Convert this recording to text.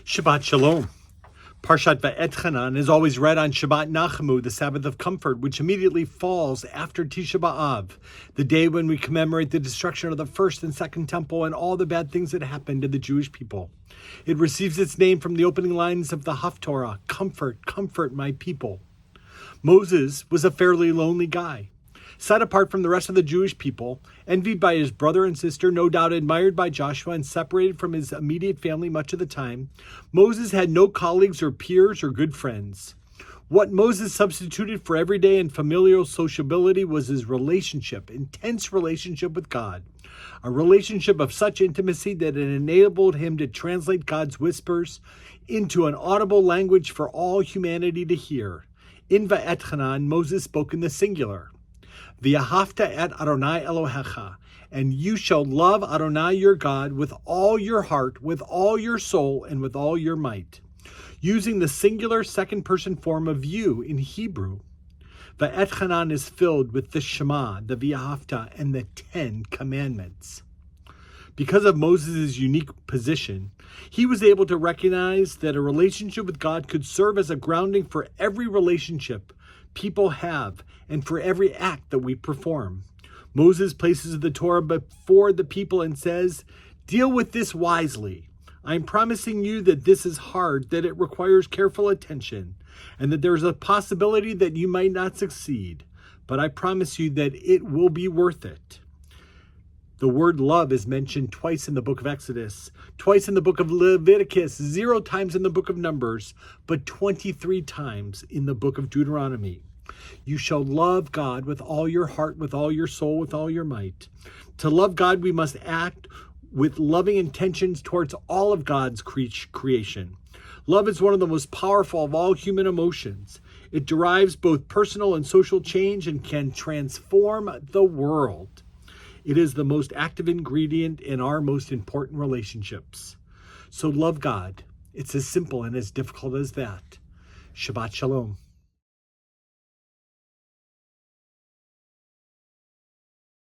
Shabbat Shalom. Parshat Va'etchanan is always read on Shabbat Nachamu, the Sabbath of Comfort, which immediately falls after Tisha B'Av, the day when we commemorate the destruction of the first and second temple and all the bad things that happened to the Jewish people. It receives its name from the opening lines of the Haftorah, "Comfort, comfort my people." Moses was a fairly lonely guy. Set apart from the rest of the Jewish people, envied by his brother and sister, no doubt admired by Joshua, and separated from his immediate family much of the time, Moses had no colleagues or peers or good friends. What Moses substituted for everyday and familial sociability was his relationship, intense relationship with God, a relationship of such intimacy that it enabled him to translate God's whispers into an audible language for all humanity to hear. In Va'etchanan, Moses spoke in the singular. V'ahavta et Adonai Elohecha, and you shall love Adonai your God with all your heart, with all your soul, and with all your might. Using the singular second-person form of you in Hebrew, Va'etchanan is filled with the Shema, the V'ahavta, and the 10 Commandments. Because of Moses' unique position, he was able to recognize that a relationship with God could serve as a grounding for every relationship people have and for every act that we perform. Moses places the Torah before the people and says, "Deal with this wisely. I'm promising you that this is hard, that it requires careful attention, and that there's a possibility that you might not succeed, but I promise you that it will be worth it." The word love is mentioned twice in the book of Exodus, twice in the book of Leviticus, 0 times in the book of Numbers, but 23 times in the book of Deuteronomy. You shall love God with all your heart, with all your soul, with all your might. To love God, we must act with loving intentions towards all of God's creation. Love is one of the most powerful of all human emotions. It derives both personal and social change and can transform the world. It is the most active ingredient in our most important relationships. So love God. It's as simple and as difficult as that. Shabbat Shalom.